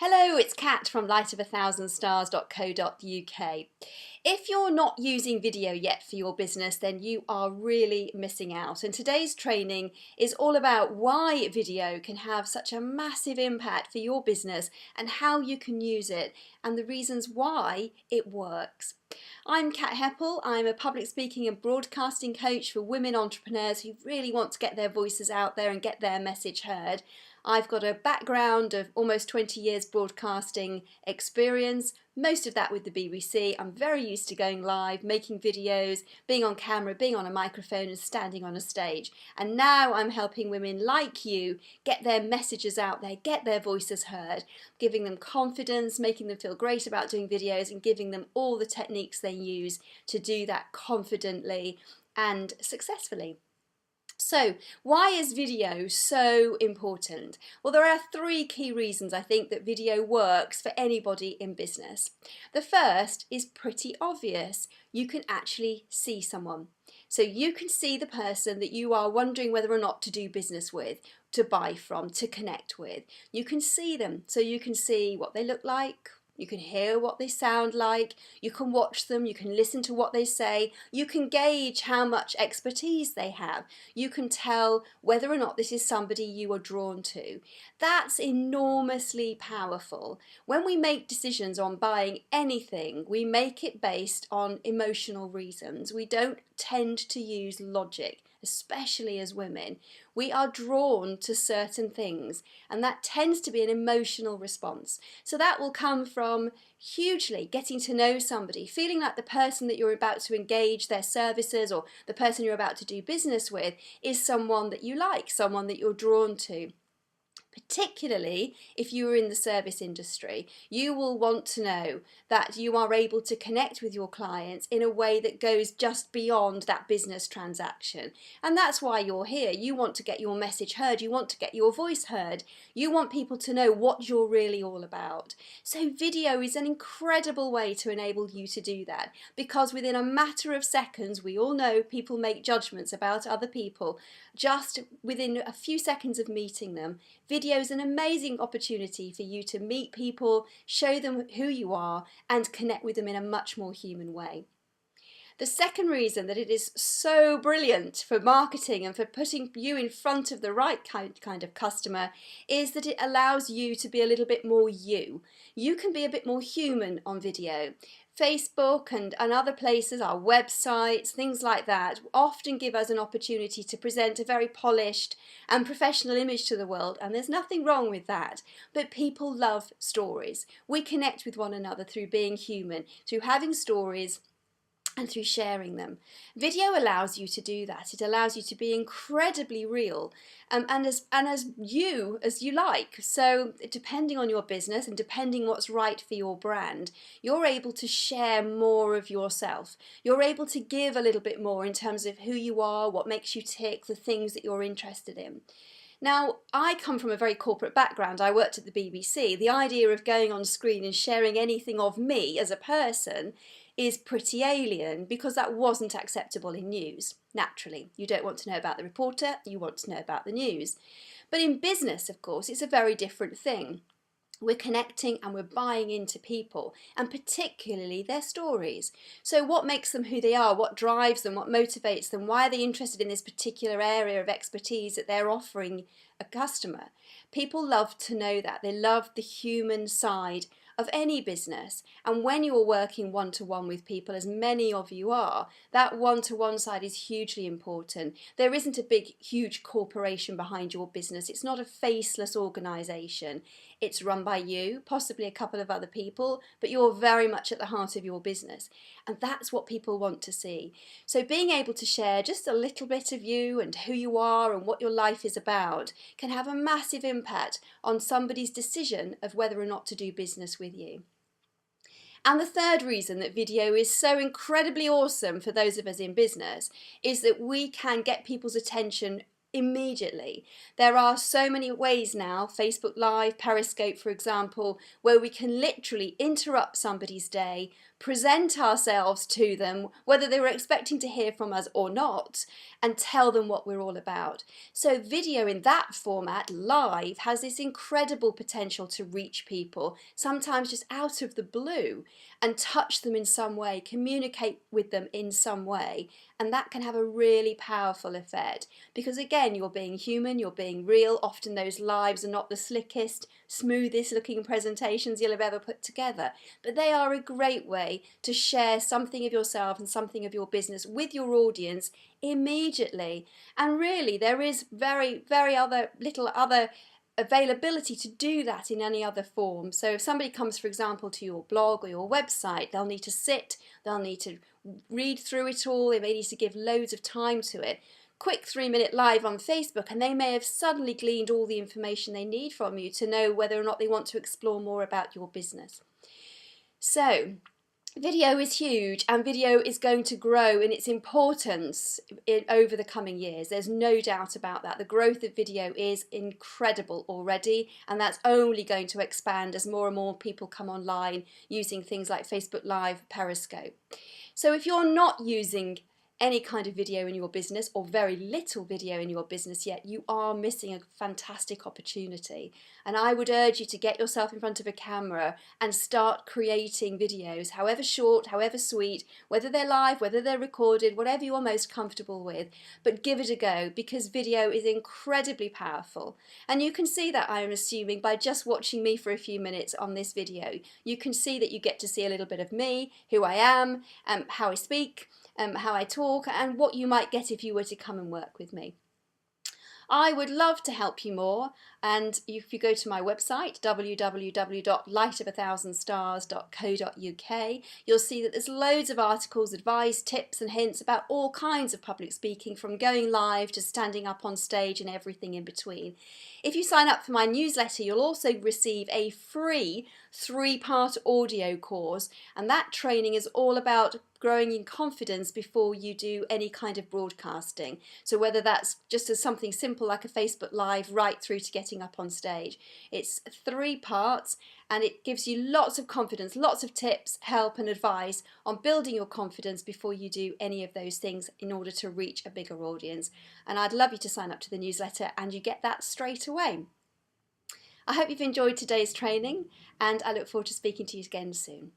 Hello, it's Cat from lightof1000stars.co.uk. If you're not using video yet for your business, then you are really missing out. And today's training is all about why video can have such a massive impact for your business and how you can use it and the reasons why it works. I'm Cat Hepple. I'm a public speaking and broadcasting coach for women entrepreneurs who really want to get their voices out there and get their message heard. I've got a background of almost 20 years broadcasting experience, most of that with the BBC. I'm very used to going live, making videos, being on camera, being on a microphone and standing on a stage. And now I'm helping women like you get their messages out there, get their voices heard, giving them confidence, making them feel great about doing videos and giving them all the techniques they use to do that confidently and successfully. So, why is video so important? Well, there are three key reasons I think that video works for anybody in business. The first is pretty obvious. You can actually see someone. So you can see the person that you are wondering whether or not to do business with, to buy from, to connect with. You can see them, so you can see what they look like. You can hear what they sound like, you can watch them, you can listen to what they say, you can gauge how much expertise they have, you can tell whether or not this is somebody you are drawn to. That's enormously powerful. When we make decisions on buying anything, we make it based on emotional reasons. We don't tend to use logic, especially as women. We are drawn to certain things, and that tends to be an emotional response. So that will come from hugely getting to know somebody, feeling like the person that you're about to engage their services or the person you're about to do business with is someone that you like, someone that you're drawn to. Particularly if you are in the service industry, you will want to know that you are able to connect with your clients in a way that goes just beyond that business transaction. And that's why you're here. You want to get your message heard. You want to get your voice heard. You want people to know what you're really all about. So video is an incredible way to enable you to do that, because within a matter of seconds, we all know people make judgments about other people just within a few seconds of meeting them. Video is an amazing opportunity for you to meet people, show them who you are, and connect with them in a much more human way. The second reason that it is so brilliant for marketing and for putting you in front of the right kind of customer is that it allows you to be a little bit more you. You can be a bit more human on video. Facebook and other places, our websites, things like that, often give us an opportunity to present a very polished and professional image to the world, and there's nothing wrong with that. But people love stories. We connect with one another through being human, through having stories, and through sharing them. Video allows you to do that. It allows you to be incredibly real and as you like. So depending on your business and depending what's right for your brand, you're able to share more of yourself. You're able to give a little bit more in terms of who you are, what makes you tick, the things that you're interested in. Now, I come from a very corporate background. I worked at the BBC. The idea of going on screen and sharing anything of me as a person is pretty alien, because that wasn't acceptable in news. Naturally, you don't want to know about the reporter, you want to know about the news. But in business, of course, it's a very different thing. We're connecting and we're buying into people, and particularly their stories. So what makes them who they are, what drives them, what motivates them, why are they interested in this particular area of expertise that they're offering a customer? People love to know that. They love the human side of any business, and when you're working one-to-one with people, as many of you are, that one-to-one side is hugely important. There isn't a big huge corporation behind your business. It's not a faceless organisation. It's run by you, possibly a couple of other people, but you're very much at the heart of your business, and that's what people want to see. So being able to share just a little bit of you and who you are and what your life is about can have a massive impact on somebody's decision of whether or not to do business with you. And the third reason that video is so incredibly awesome for those of us in business is that we can get people's attention immediately. There are so many ways now, Facebook Live, Periscope for example, where we can literally interrupt somebody's day, present ourselves to them, whether they were expecting to hear from us or not, and tell them what we're all about. So video in that format, live, has this incredible potential to reach people, sometimes just out of the blue, and touch them in some way, communicate with them in some way, and that can have a really powerful effect. Because again, you're being human, you're being real. Often those lives are not the slickest, smoothest looking presentations you'll have ever put together, but they are a great way to share something of yourself and something of your business with your audience immediately. And really, there is very little other availability to do that in any other form. So if somebody comes, for example, to your blog or your website, they'll need to sit, they'll need to read through it all, they may need to give loads of time to it. Quick 3-minute live on Facebook, and they may have suddenly gleaned all the information they need from you to know whether or not they want to explore more about your business. So video is huge, and video is going to grow in its importance over the coming years. There's no doubt about that. The growth of video is incredible already, and that's only going to expand as more and more people come online using things like Facebook Live, Periscope. So if you're not using any kind of video in your business, or very little video in your business yet, you are missing a fantastic opportunity. And I would urge you to get yourself in front of a camera and start creating videos, however short, however sweet, whether they're live, whether they're recorded, whatever you're most comfortable with, but give it a go, because video is incredibly powerful. And you can see that, I'm assuming, by just watching me for a few minutes on this video. You can see that you get to see a little bit of me, who I am, how I speak, how I talk, and what you might get if you were to come and work with me. I would love to help you more, and if you go to my website www.lightof1000stars.co.uk, you'll see that there's loads of articles, advice, tips and hints about all kinds of public speaking, from going live to standing up on stage and everything in between. If you sign up for my newsletter, you'll also receive a free 3-part audio course, and that training is all about growing in confidence before you do any kind of broadcasting. So whether that's just as something simple like a Facebook Live, right through to getting up on stage. It's 3 parts, and it gives you lots of confidence, lots of tips, help and advice on building your confidence before you do any of those things in order to reach a bigger audience. And I'd love you to sign up to the newsletter, and you get that straight away. I hope you've enjoyed today's training, and I look forward to speaking to you again soon.